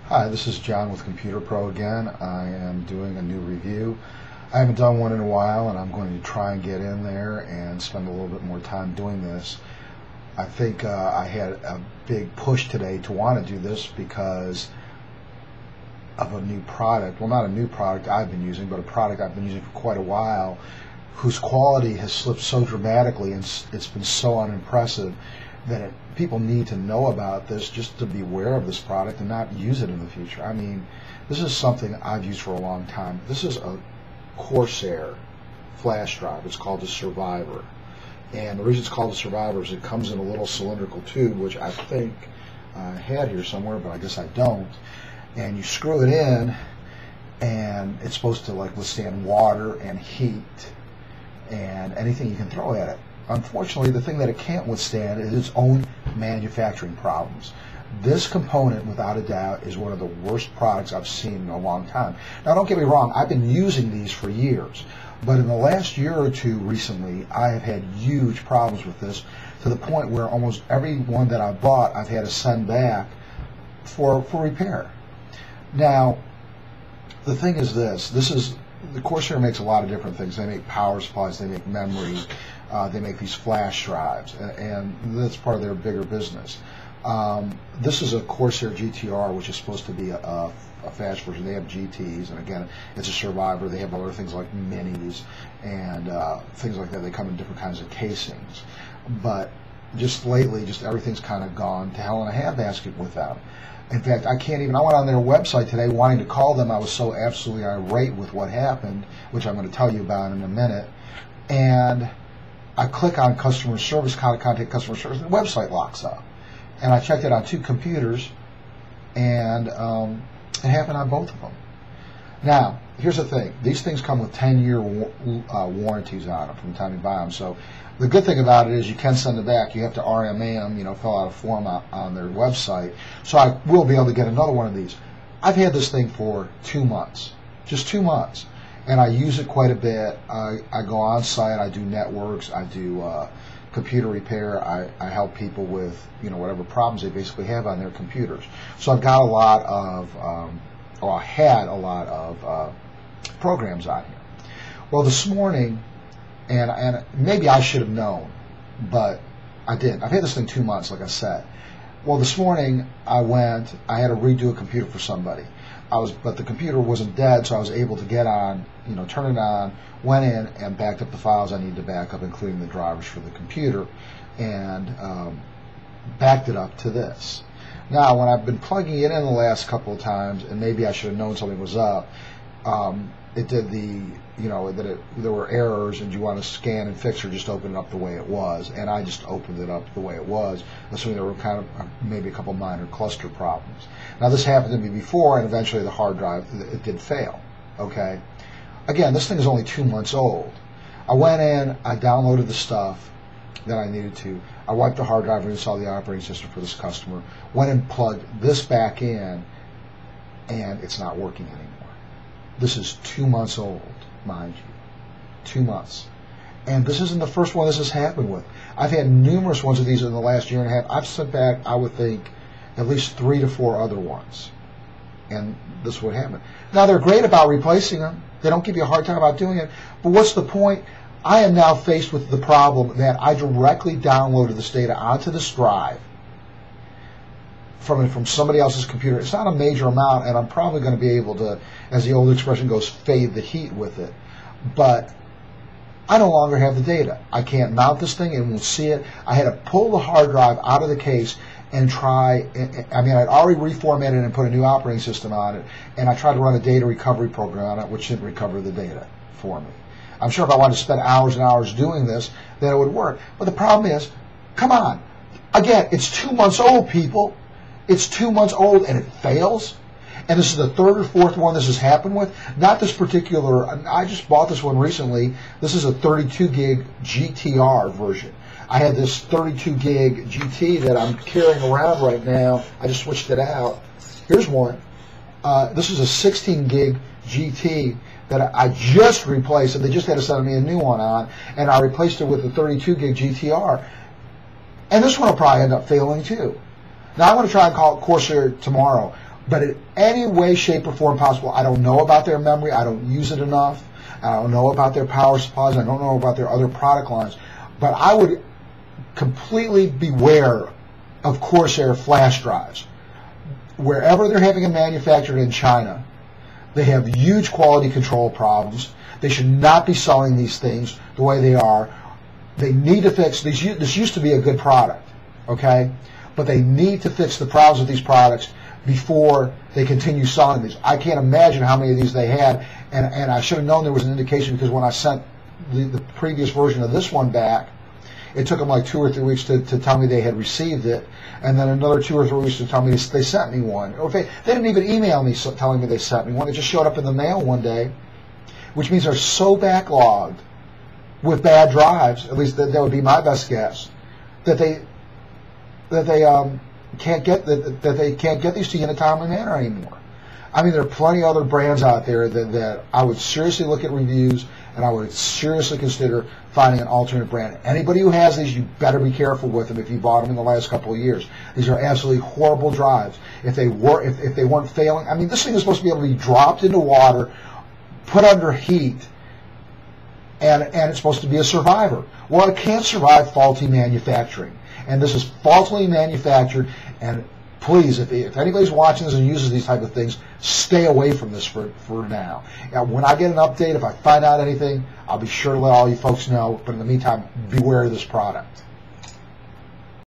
Hi, this is John with Computer Pro again. I am doing a new review. I haven't done one in a while, and I'm going to try and get in there and spend a little bit more time doing this. I think I had a big push today to want to do this because of a new product. Well, not a new product I've been using, but a product I've been using for quite a while, whose quality has slipped so dramatically and it's been so unimpressive that people need to know about this just to be aware of this product and not use it in the future. I mean, this is something I've used for a long time. This is a Corsair flash drive. It's called the Survivor. And the reason it's called the Survivor is it comes in a little cylindrical tube, which I think I had here somewhere, but I guess I don't. And you screw it in, and it's supposed to like withstand water and heat and anything you can throw at it. Unfortunately, the thing that it can't withstand is its own manufacturing problems. This component, without a doubt, is one of the worst products I've seen in a long time. Now, don't get me wrong, I've been using these for years, but in the last year or two recently, I have had huge problems with this to the point where almost every one that I bought, I've had to send back for repair. Now, the thing is the Corsair makes a lot of different things. They make power supplies, they make memory, they make these flash drives, and that's part of their bigger business. This is a Corsair GTR, which is supposed to be a fast version. They have GTs, and again, it's a Survivor. They have other things like minis and things like that. They come in different kinds of casings. But just lately, just everything's kind of gone to hell in a handbasket with them. In fact, I went on their website today wanting to call them. I was so absolutely irate with what happened, which I'm going to tell you about in a minute. And I click on customer service, how to contact customer service, and the website locks up. And I checked it on 2 computers, and it happened on both of them. Now, here's the thing. These things come with 10-year warranties on them from the time you buy them. So the good thing about it is you can send it back. You have to RMA them, fill out a form on their website. So I will be able to get another one of these. I've had this thing for 2 months, just 2 months. And I use it quite a bit. I go on site, I do networks, I do computer repair, I help people with whatever problems they basically have on their computers. So I've got a lot of, or I had a lot of programs on here. Well, this morning, and maybe I should have known, but I didn't. I've had this thing 2 months, like I said. Well, this morning I had to redo a computer for somebody. But the computer wasn't dead, so I was able to get on, turn it on, went in and backed up the files I needed to back up, including the drivers for the computer, and backed it up to this. Now, when I've been plugging it in the last couple of times, and maybe I should have known something was up, it did there were errors, and you want to scan and fix or just open it up the way it was, and I just opened it up the way it was, assuming there were kind of maybe a couple minor cluster problems. Now, this happened to me before, and eventually the hard drive, it did fail, okay? Again, this thing is only 2 months old. I went in, I downloaded the stuff that I needed to, I wiped the hard drive and installed the operating system for this customer, went and plugged this back in, and it's not working anymore. This is 2 months old, mind you. 2 months. And this isn't the first one this has happened with. I've had numerous ones of these in the last year and a half. I've sent back, I would think, at least 3 to 4 other ones. And this would happen. Now, they're great about replacing them. They don't give you a hard time about doing it. But what's the point? I am now faced with the problem that I directly downloaded this data onto this drive from somebody else's computer. It's not a major amount, and I'm probably going to be able to, as the old expression goes, fade the heat with it. But I no longer have the data. I can't mount this thing and we'll see it. I had to pull the hard drive out of the case and try, I'd already reformatted it and put a new operating system on it, and I tried to run a data recovery program on it, which didn't recover the data for me. I'm sure if I wanted to spend hours and hours doing this, then it would work. But the problem is, come on. Again, it's 2 months old, people. It's 2 months old and it fails. And this is the 3rd or 4th one this has happened with. Not this particular, I just bought this one recently. This is a 32 gig GTR version. I had this 32 gig GT that I'm carrying around right now. I just switched it out. Here's one. This is a 16 gig GT that I just replaced, and they just had to send me a new one on, and I replaced it with the 32 gig GTR. And this one will probably end up failing too. Now I'm going to try and call Corsair tomorrow. But in any way, shape, or form possible, I don't know about their memory. I don't use it enough. I don't know about their power supplies. I don't know about their other product lines. But I would completely beware of Corsair flash drives. Wherever they're having them manufactured in China, they have huge quality control problems. They should not be selling these things the way they are. They need to fix these. This used to be a good product, okay? But they need to fix the problems with these products before they continue selling these. I can't imagine how many of these they had, and I should have known there was an indication, because when I sent the previous version of this one back, it took them like 2 or 3 weeks to tell me they had received it, and then another 2 or 3 weeks to tell me they sent me one. Or they didn't even email me telling me they sent me one. It just showed up in the mail one day, which means they're so backlogged with bad drives, at least that would be my best guess, that they can't get these to you in a timely manner anymore. I mean, there are plenty of other brands out there that I would seriously look at reviews, and I would seriously consider finding an alternate brand. Anybody who has these, you better be careful with them if you bought them in the last couple of years. These are absolutely horrible drives. If they weren't failing, I mean, this thing is supposed to be able to be dropped into water, put under heat, and it's supposed to be a survivor. Well, it can't survive faulty manufacturing. And this is faultily manufactured, and please, if anybody's watching this and uses these type of things, stay away from this for now. And when I get an update, if I find out anything, I'll be sure to let all you folks know. But in the meantime, beware of this product.